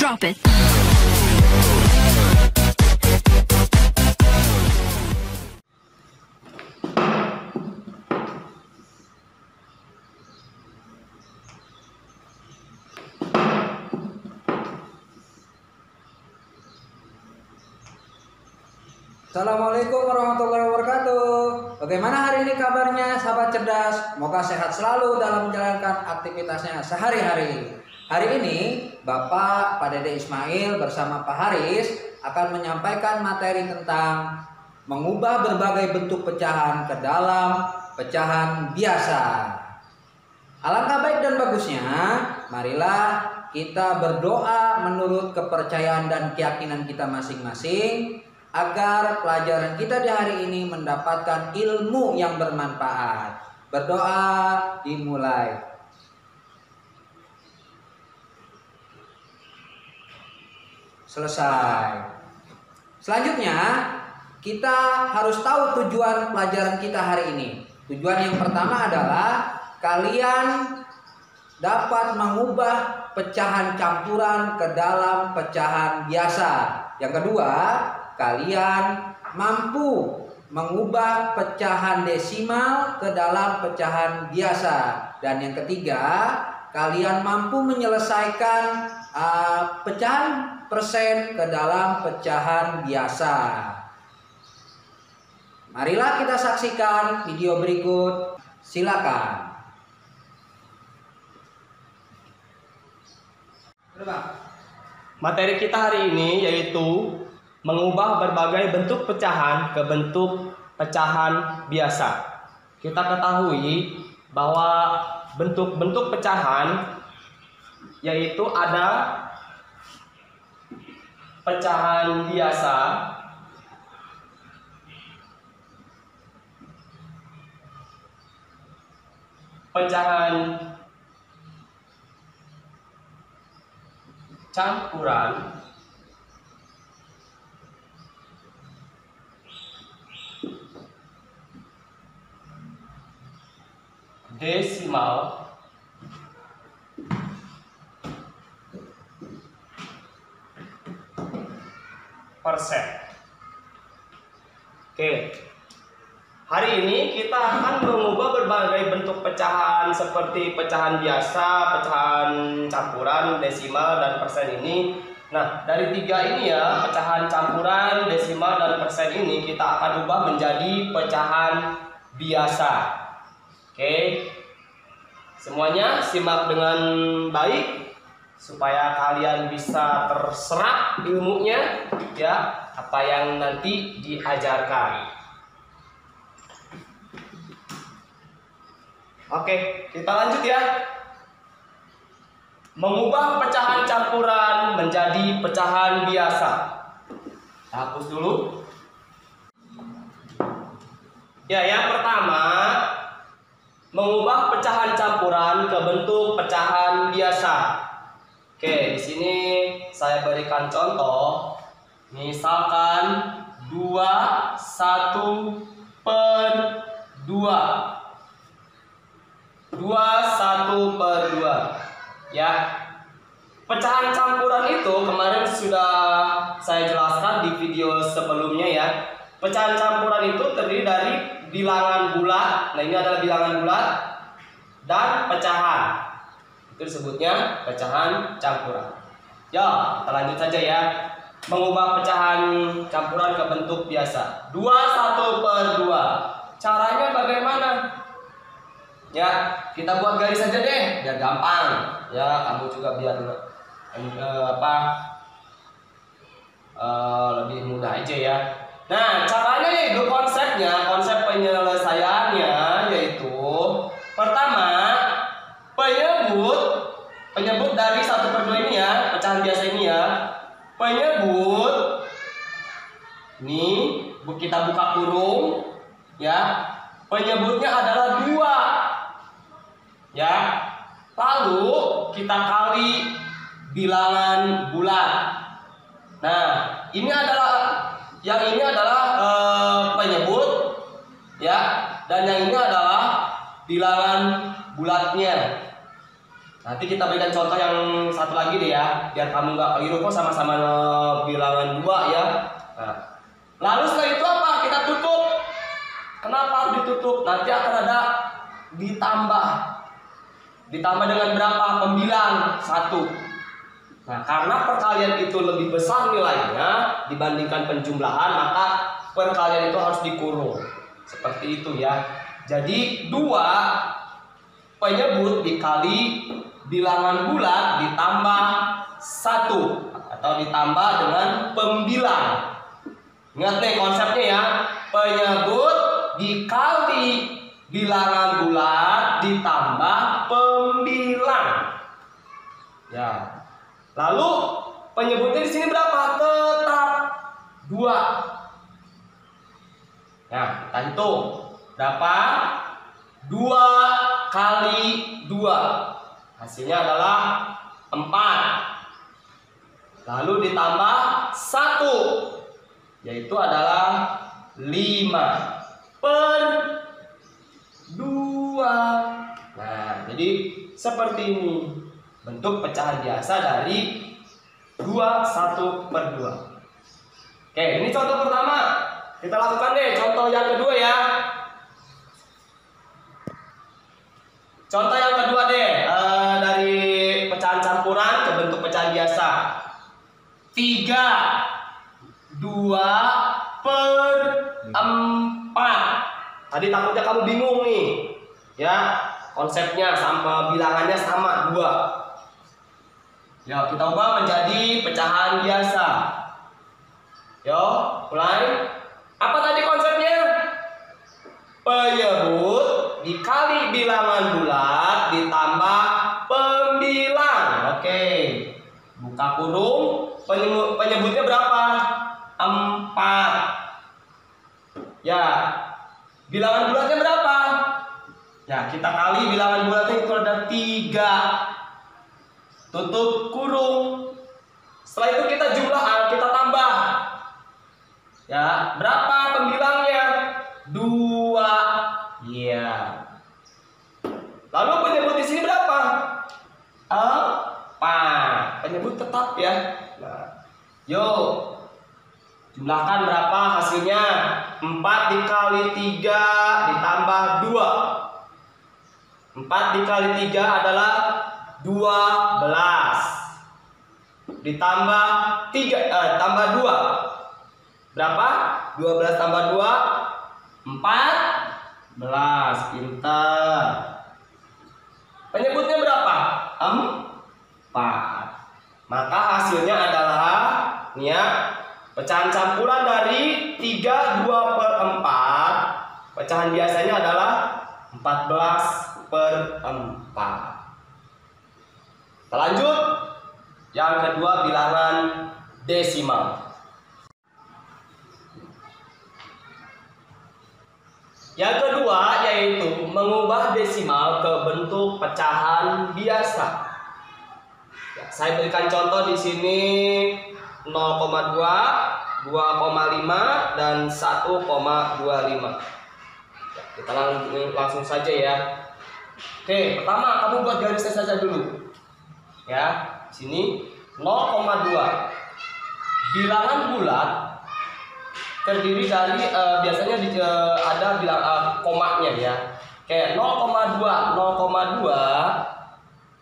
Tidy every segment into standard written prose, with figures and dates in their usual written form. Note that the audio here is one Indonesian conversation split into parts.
Drop it. Assalamualaikum warahmatullahi wabarakatuh. Bagaimana hari ini kabarnya sahabat cerdas? Semoga sehat selalu dalam menjalankan aktivitasnya sehari-hari. Hari ini Bapak Pak Dede Ismail bersama Pak Haris akan menyampaikan materi tentang mengubah berbagai bentuk pecahan ke dalam pecahan biasa. Alangkah baik dan bagusnya, marilah kita berdoa menurut kepercayaan dan keyakinan kita masing-masing agar pelajaran kita di hari ini mendapatkan ilmu yang bermanfaat. Berdoa dimulai. Selesai. Selanjutnya, kita harus tahu tujuan pelajaran kita hari ini. Tujuan yang pertama adalah kalian dapat mengubah pecahan campuran ke dalam pecahan biasa. Yang kedua, kalian mampu mengubah pecahan desimal ke dalam pecahan biasa. Dan yang ketiga, kalian mampu menyelesaikan pecahan persen ke dalam pecahan biasa. Marilah kita saksikan video berikut. Silakan. Materi kita hari ini yaitu mengubah berbagai bentuk pecahan ke bentuk pecahan biasa. Kita ketahui bahwa bentuk-bentuk pecahan yaitu ada pecahan biasa, pecahan campuran, desimal, persen. Oke. Hari ini kita akan mengubah berbagai bentuk pecahan seperti pecahan biasa, pecahan campuran, desimal, dan persen ini. Nah, dari tiga ini ya, pecahan campuran, desimal, dan persen ini kita akan ubah menjadi pecahan biasa. Oke, semuanya simak dengan baik supaya kalian bisa terserap ilmunya ya, apa yang nanti diajarkan. Oke, kita lanjut ya. Mengubah pecahan campuran menjadi pecahan biasa. Hapus dulu. Ya, yang pertama, mengubah pecahan campuran ke bentuk pecahan biasa. Oke, di sini saya berikan contoh. Misalkan 2, 1 per 2. 2, 1 per 2. Ya. Pecahan campuran itu kemarin sudah saya jelaskan di video sebelumnya ya. Pecahan campuran itu terdiri dari bilangan bulat. Nah, ini adalah bilangan bulat dan pecahan. Itu disebutnya pecahan campuran. Ya, kita lanjut saja ya. Mengubah pecahan campuran ke bentuk biasa. 2, 1 per 2. Caranya bagaimana? Ya, kita buat garis saja deh, biar gampang. Ya, kamu juga biar lebih mudah aja ya. Nah, caranya yaitu konsep penyelesaiannya yaitu pertama, penyebut dari 1 per 2 ini ya, pecahan biasa ini ya. Penyebut ini kita buka kurung ya. Penyebutnya adalah 2. Ya, lalu kita kali bilangan bulat. Nah, ini adalah penyebut, ya, dan yang ini adalah bilangan bulatnya. Nanti kita berikan contoh yang satu lagi deh ya, biar kamu nggak keliru kok, sama-sama bilangan 2 ya. Nah, lalu setelah itu apa? Kita tutup. Kenapa harus ditutup? Nanti akan ada ditambah. Ditambah dengan berapa? Pembilang 1. Nah, karena perkalian itu lebih besar nilainya dibandingkan penjumlahan, maka perkalian itu harus dikurung. Seperti itu ya. Jadi 2 penyebut dikali bilangan bulat ditambah 1 atau ditambah dengan pembilang. Ingat nih konsepnya ya. Penyebut dikali bilangan bulat ditambah pembilang. Ya. Lalu penyebutnya di sini berapa? Tetap 2. Nah, kita hitung. Berapa? 2 kali 2. Hasilnya adalah 4. Lalu ditambah 1, yaitu adalah 5 per 2. Nah, jadi seperti ini bentuk pecahan biasa dari 2 1 per 2. Oke, ini contoh pertama. Kita lakukan deh contoh yang kedua ya. Contoh yang kedua deh, dari pecahan campuran ke bentuk pecahan biasa. 3 2 per 4. Tadi takutnya kamu bingung nih, ya konsepnya sama bilangannya sama 2. Ya, kita ubah menjadi pecahan biasa. Yo, mulai. Apa tadi konsepnya? Penyebut dikali bilangan bulat ditambah pembilang. Oke. Buka kurung. Penyebutnya berapa? 4. Ya. Bilangan bulatnya berapa? Ya, kita kali bilangan bulatnya itu ada 3. Tutup kurung. Setelah itu kita kita tambah. Ya, berapa pembilangnya? 2. Iya. Lalu penyebut di sini berapa? 4. Penyebut tetap ya. Nah, yuk. Jumlahkan berapa hasilnya? 4 dikali 3 ditambah 2. 4 dikali 3 adalah 12. Ditambah 3 tambah 2. Berapa? 12 tambah 2 14. Pintar. Penyebutnya berapa? 4. Maka hasilnya adalah nih ya, pecahan campuran dari 3 2 per 4. Pecahan biasanya adalah 14 per 4. Kita lanjut. Yang kedua bilangan desimal. Yang kedua yaitu mengubah desimal ke bentuk pecahan biasa. Ya, saya berikan contoh di sini 0,2, 2,5 dan 1,25. Ya, kita langsung saja ya. Oke, pertama kamu buat garisnya saja dulu. Ya, sini 0,2. Bilangan bulat terdiri dari biasanya ada komanya ya. Kayak 0,2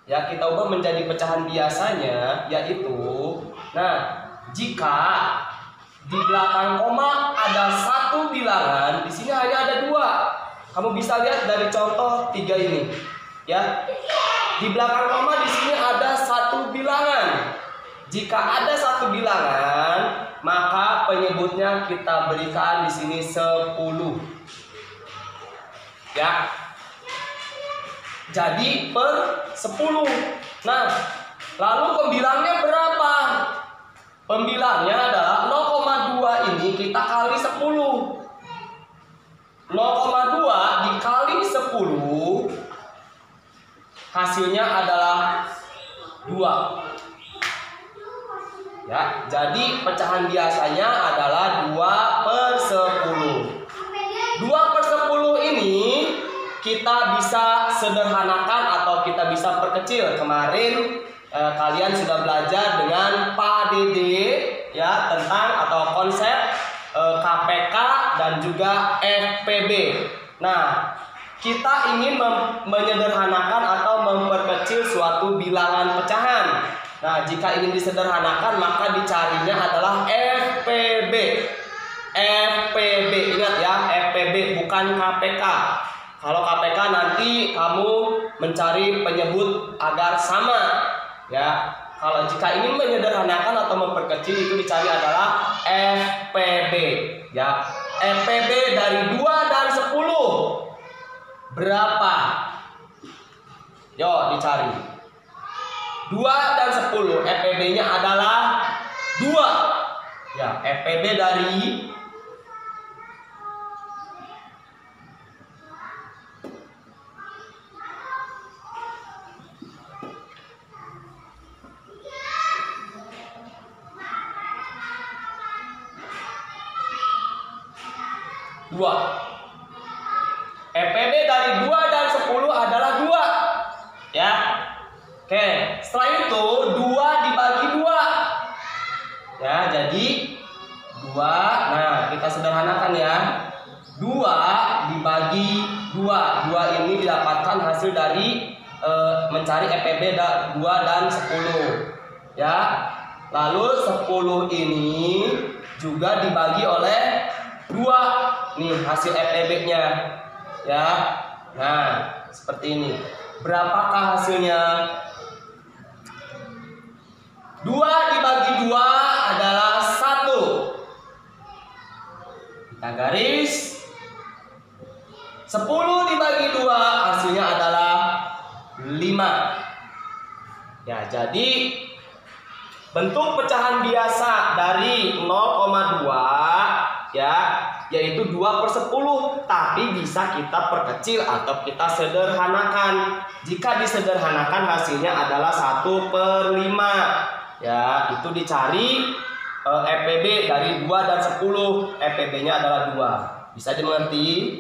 ya, kita ubah menjadi pecahan biasanya, yaitu jika di belakang koma ada 1 bilangan, di sini hanya ada 2. Kamu bisa lihat dari contoh 3 ini ya. Di belakang koma di sini ada 1 bilangan. Jika ada 1 bilangan, maka penyebutnya kita berikan di sini 10. Ya. Jadi per 10. Nah, lalu pembilangnya berapa? Pembilangnya adalah 0,2 ini kita kali 10. 0,2 dikali 10 hasilnya adalah 2. Ya, jadi pecahan biasanya adalah 2 per 10. 2 per 10 ini kita bisa sederhanakan atau kita bisa perkecil. Kemarin kalian sudah belajar dengan Pak Dede ya tentang atau konsep KPK dan juga FPB. Nah, kita ingin menyederhanakan atau memperkecil suatu bilangan pecahan. Nah, jika ingin disederhanakan maka dicarinya adalah FPB. FPB, ingat ya, FPB bukan KPK. Kalau KPK nanti kamu mencari penyebut agar sama ya. Kalau jika ingin menyederhanakan atau memperkecil itu dicari adalah FPB ya. FPB dari 2 dan 10 berapa? Yo, dicari. 2 dan 10 FPB-nya adalah 2. Ya, FPB dari 2. FPB dari 2 dan 10 adalah 2. Ya. Oke, setelah itu 2 dibagi 2. Ya, jadi 2. Nah, kita sederhanakan ya. 2 dibagi 2. 2 ini didapatkan hasil dari mencari FPB 2 dan 10. Ya. Lalu 10 ini juga dibagi oleh 2. Nih hasil FPB-nya ya. Nah, seperti ini. Berapakah hasilnya? 2 dibagi 2 adalah 1. Kita garis. 10 dibagi 2 hasilnya adalah 5. Ya, jadi bentuk pecahan biasa dari 0,2 ya, yaitu 2/10, tapi bisa kita perkecil atau kita sederhanakan. Jika disederhanakan hasilnya adalah 1/5 ya, itu dicari FPB dari 2 dan 10. FPB-nya adalah 2. Bisa dimengerti?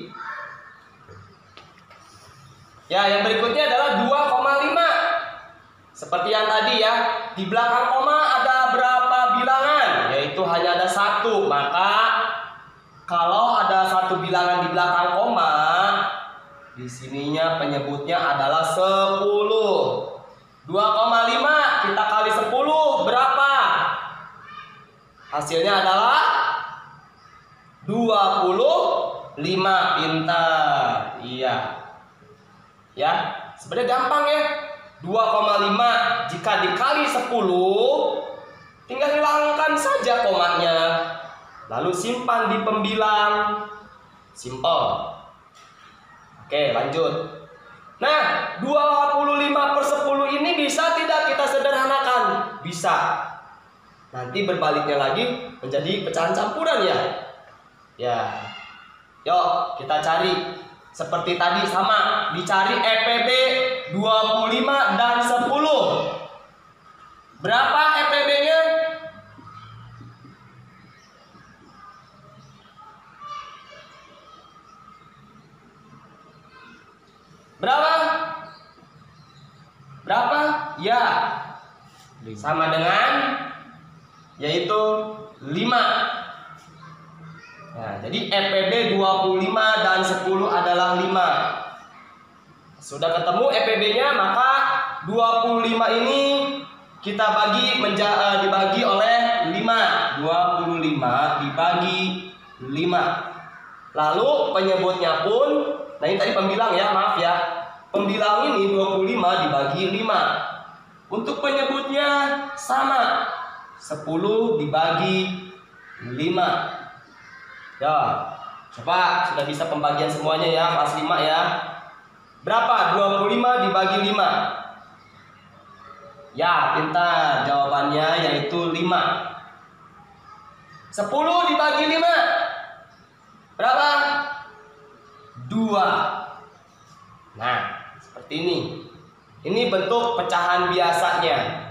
Ya, yang berikutnya adalah 2,5. Seperti yang tadi ya, di belakang koma ada berapa bilangan? Yaitu hanya ada 1. Maka kalau ada 1 bilangan di belakang koma, di sininya penyebutnya adalah 10. 2,5 kita kali 10 berapa? Hasilnya adalah 25. Pintar. Iya. Ya, sebenarnya gampang ya. 2,5 jika dikali 10, tinggal hilangkan saja komanya. Lalu simpan di pembilang. Simple. Oke, lanjut. Nah, 25/10 ini bisa tidak kita sederhanakan? Bisa. Nanti berbaliknya lagi menjadi pecahan campuran ya. Ya. Yuk, kita cari. Seperti tadi sama, dicari FPB 25 dan 10. Berapa FPB-nya? Berapa? Berapa? Ya. Sama dengan yaitu 5. Nah, jadi FPB 25 dan 10 adalah 5. Sudah ketemu FPB-nya, maka 25 ini kita dibagi oleh 5. 25 dibagi 5. Lalu penyebutnya pun, nah ini tadi pembilang ya, maaf ya. Pembilang ini 25 dibagi 5. Untuk penyebutnya sama. 10 dibagi 5. Ya, coba sudah bisa pembagian semuanya ya, kelas 5 ya. Berapa? 25 dibagi 5. Ya, pintar. Jawabannya yaitu 5. 10 dibagi 5. Berapa? 2. Nah, seperti ini. Ini bentuk pecahan biasanya.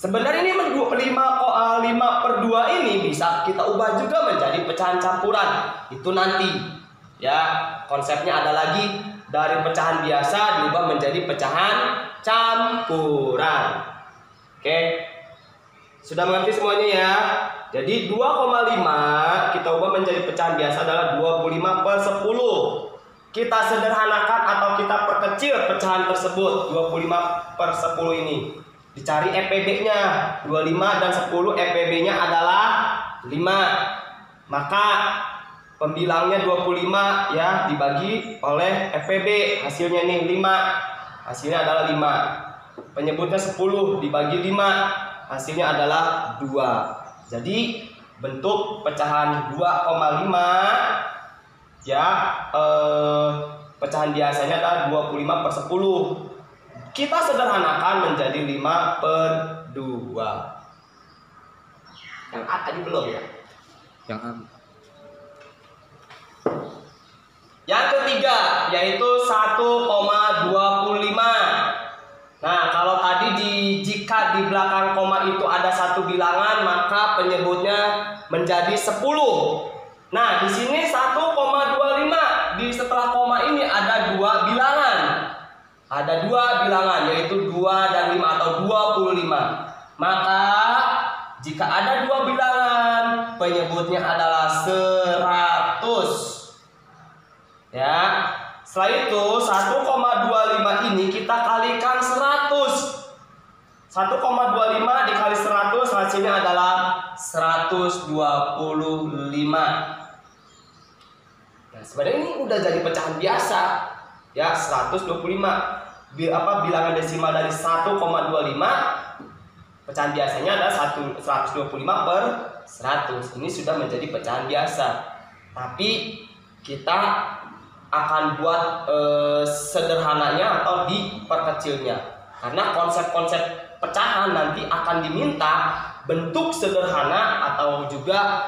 Sebenarnya ini 5/2 ini bisa kita ubah juga menjadi pecahan campuran. Itu nanti ya, konsepnya ada lagi dari pecahan biasa diubah menjadi pecahan campuran. Oke. Sudah mengerti semuanya ya? Jadi 2,5 kita ubah menjadi pecahan biasa adalah 25/10. Kita sederhanakan atau kita perkecil pecahan tersebut 25/10 ini. Dicari EPB-nya 25 dan 10, EPB-nya adalah 5. Maka pembilangnya 25 ya dibagi oleh EPB, hasilnya nih 5. Hasilnya adalah 5. Penyebutnya 10 dibagi 5. Hasilnya adalah 2. Jadi bentuk pecahan 2,5 ya pecahan biasanya adalah 25/10. Kita sederhanakan menjadi 5/2. Yang A tadi belum ya? Yang A. Yang ketiga yaitu 1,25. Nah, kalau tadi jika di belakang koma itu ada satu bilangan, maka penyebutnya menjadi 10. Nah, di sini 1,25. Di setelah koma ini ada dua bilangan. Ada dua bilangan yaitu 2 dan 5 atau 25. Maka jika ada dua bilangan, penyebutnya adalah 100. Ya. Setelah itu 1,25 ini kita kalikan 100. 1,25 dikali 100 hasilnya adalah 125. Nah, sebenarnya ini udah jadi pecahan biasa. Ya, 125. Bilangan desimal dari 1,25 pecahan biasanya adalah 125/100. Ini sudah menjadi pecahan biasa. Tapi kita akan buat sederhananya atau diperkecilnya, karena konsep-konsep pecahan nanti akan diminta bentuk sederhana atau juga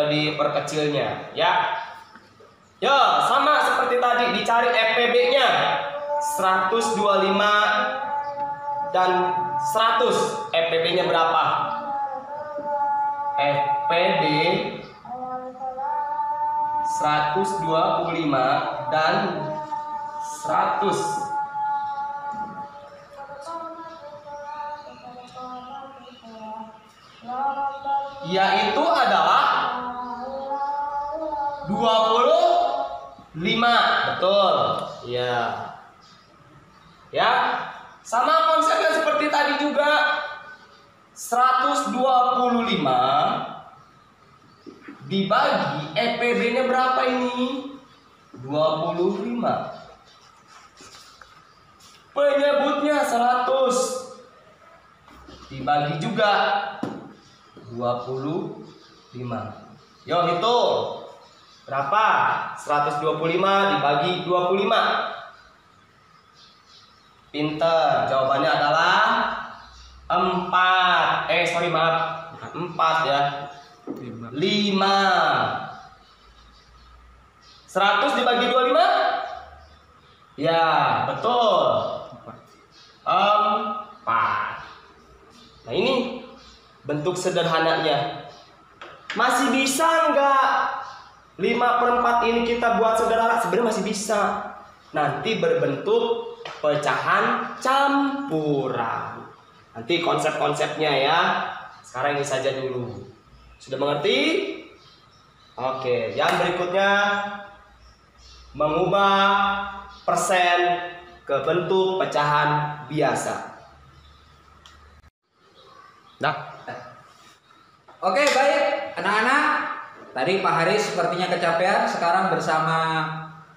diperkecilnya ya. Ya, sama seperti tadi, dicari EPB-nya 125 dan 100. EPB-nya berapa? EPB 125 dan 100. Yaitu adalah 25. Betul. Ya. Ya. Sama konsepnya seperti tadi juga. 125 dibagi EPB-nya berapa ini? 25. Penyebutnya 100 dibagi juga 25. Yo, hitung. Berapa? 125 dibagi 25. Pinter. Jawabannya adalah 4. 4 ya. 5. 100 dibagi 25? Ya, betul. 4. Nah, ini bentuk sederhananya. Masih bisa nggak 5/4 ini kita buat sederhana? Sebenarnya masih bisa. Nanti berbentuk pecahan campuran. Nanti konsep-konsepnya ya. Sekarang ini saja dulu. Sudah mengerti? Oke, yang berikutnya mengubah persen ke bentuk pecahan biasa. Nah, Oke, baik anak-anak. Tadi Pak Haris sepertinya kecapean. Sekarang bersama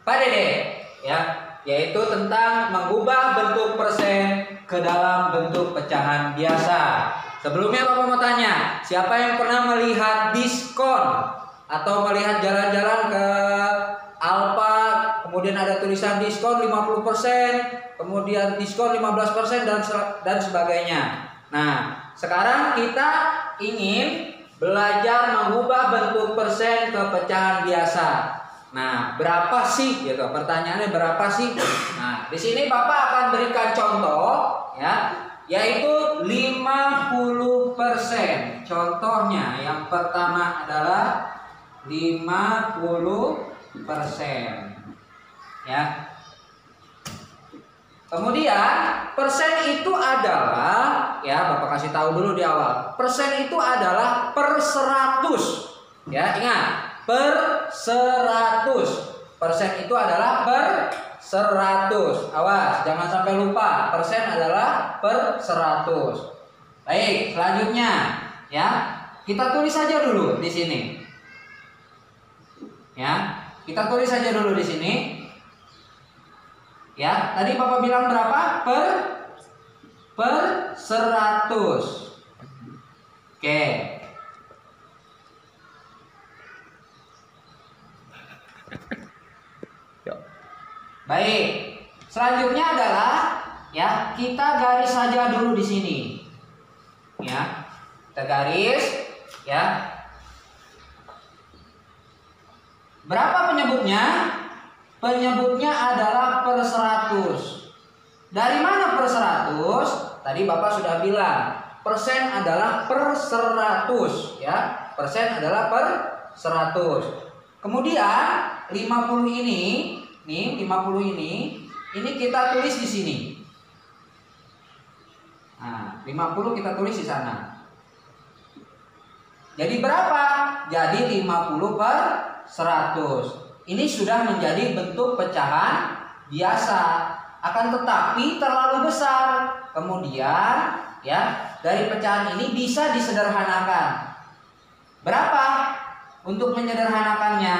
Pak Dede ya, yaitu tentang mengubah bentuk persen ke dalam bentuk pecahan biasa. Sebelumnya Bapak mau tanya, siapa yang pernah melihat diskon atau melihat jalan-jalan ke Alfa, kemudian ada tulisan diskon 50%, kemudian diskon 15% dan sebagainya. Nah, sekarang kita ingin belajar mengubah bentuk persen ke pecahan biasa. Nah, berapa sih gitu? Pertanyaannya berapa sih? Nah, di sini Bapak akan berikan contoh ya, yaitu 50%. Contohnya yang pertama adalah 50%. Ya. Kemudian persen itu adalah, ya Bapak kasih tahu dulu di awal. Persen itu adalah per 100. Ya, ingat, per 100. Persen itu adalah per 100. Awas, jangan sampai lupa. Persen adalah per 100. Baik, selanjutnya ya. Kita tulis saja dulu di sini. Ya, kita tulis saja dulu di sini. Ya, tadi Bapak bilang berapa? Per 100. Oke. Baik. Selanjutnya adalah ya, kita garis saja dulu di sini. Ya. Kita garis ya. Berapa penyebutnya? Penyebutnya adalah per 100. Dari mana per 100? Tadi Bapak sudah bilang, persen adalah per 100 ya. Persen adalah per 100. Kemudian 50 ini, nih 50 ini kita tulis di sini. Nah, 50 kita tulis di sana. Jadi berapa? Jadi 50 per 100. Ini sudah menjadi bentuk pecahan biasa, akan tetapi terlalu besar. Kemudian ya, dari pecahan ini bisa disederhanakan. Berapa untuk menyederhanakannya?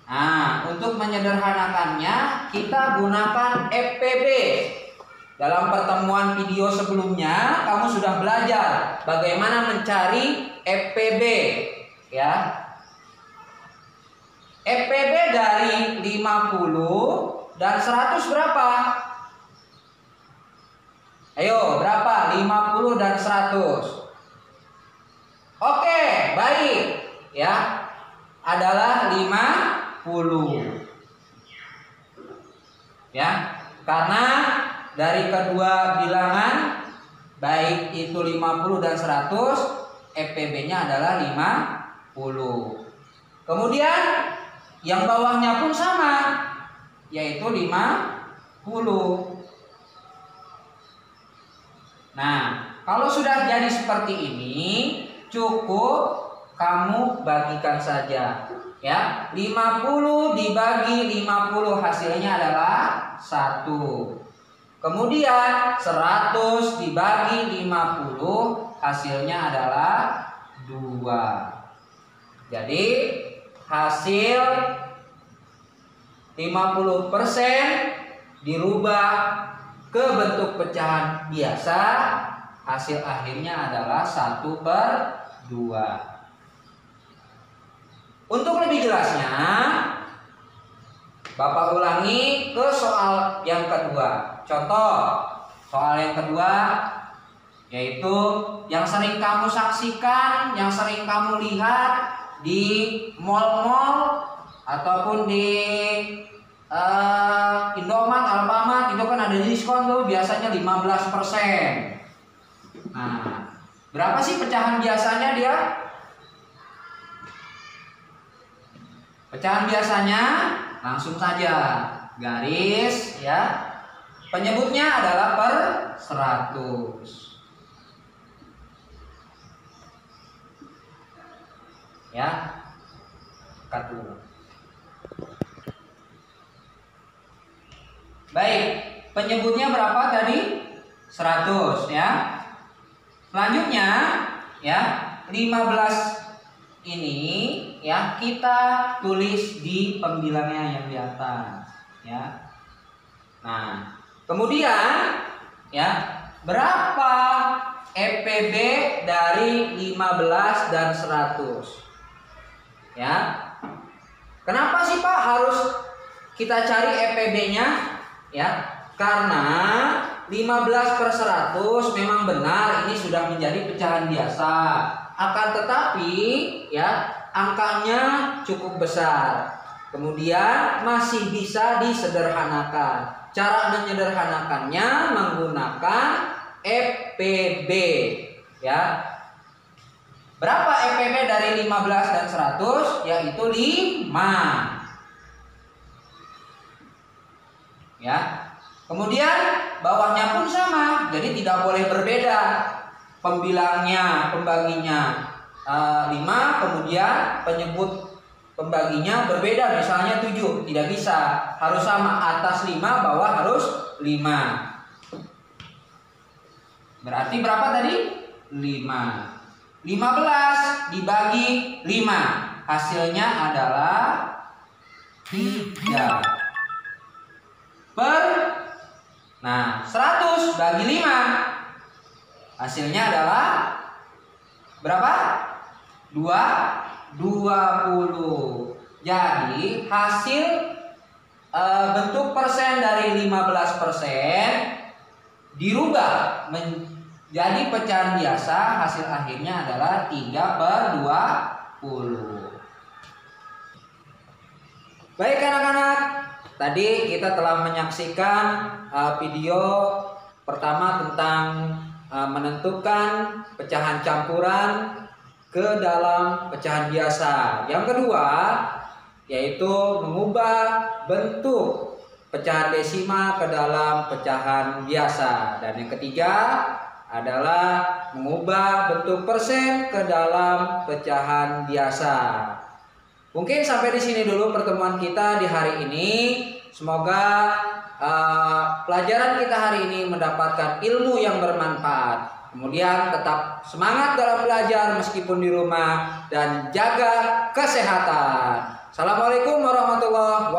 Nah, untuk menyederhanakannya kita gunakan FPB. Dalam pertemuan video sebelumnya kamu sudah belajar bagaimana mencari FPB ya. FPB dari 50 dan 100 berapa? Ayo, berapa? 50 dan 100. Oke, baik. Ya. Adalah 50. Ya. Karena dari kedua bilangan baik itu 50 dan 100, FPB-nya adalah 50. Kemudian yang bawahnya pun sama, yaitu 50. Nah, kalau sudah jadi seperti ini, cukup kamu bagikan saja. Ya, 50 dibagi 50 hasilnya adalah 1. Kemudian 100 dibagi 50 hasilnya adalah 2. Jadi hasil 50% dirubah ke bentuk pecahan biasa, hasil akhirnya adalah 1/2. Untuk lebih jelasnya, Bapak ulangi ke soal yang kedua. Contoh, soal yang kedua yaitu yang sering kamu saksikan, yang sering kamu lihat di mall-mall ataupun di Indomaret, Alfamart, itu kan ada diskon tuh, biasanya 15%. Nah, berapa sih pecahan biasanya dia? Pecahan biasanya langsung saja garis ya. Penyebutnya adalah per 100. Ya, cut dulu. Baik, penyebutnya berapa tadi? 100 ya. Selanjutnya ya, 15 ini ya kita tulis di pembilangnya yang di atas ya. Nah, kemudian ya, berapa FPB dari 15 dan 100? Ya. Kenapa sih Pak harus kita cari FPB-nya? Ya, karena 15/100 memang benar ini sudah menjadi pecahan biasa. Akan tetapi ya, angkanya cukup besar. Kemudian masih bisa disederhanakan. Cara menyederhanakannya menggunakan FPB ya. Berapa FPB dari 15 dan 100? Yaitu 5. ya. Kemudian bawahnya pun sama, jadi tidak boleh berbeda pembilangnya, pembaginya 5, kemudian penyebut pembaginya berbeda, misalnya 7, tidak bisa, harus sama, atas 5, bawah harus 5. Berarti berapa tadi? 5. 15 dibagi 5, hasilnya adalah 3 per, nah 100 bagi 5, hasilnya adalah berapa? 20. Jadi hasil bentuk persen dari 15% dirubah menjadi pecahan biasa, hasil akhirnya adalah 3/20. Baik anak-anak, tadi kita telah menyaksikan video pertama tentang menentukan pecahan campuran ke dalam pecahan biasa. Yang kedua yaitu mengubah bentuk pecahan desimal ke dalam pecahan biasa. Dan yang ketiga adalah mengubah bentuk persen ke dalam pecahan biasa. Mungkin sampai di sini dulu pertemuan kita di hari ini. Semoga pelajaran kita hari ini mendapatkan ilmu yang bermanfaat. Kemudian tetap semangat dalam belajar meskipun di rumah dan jaga kesehatan. Assalamualaikum warahmatullahi wabarakatuh.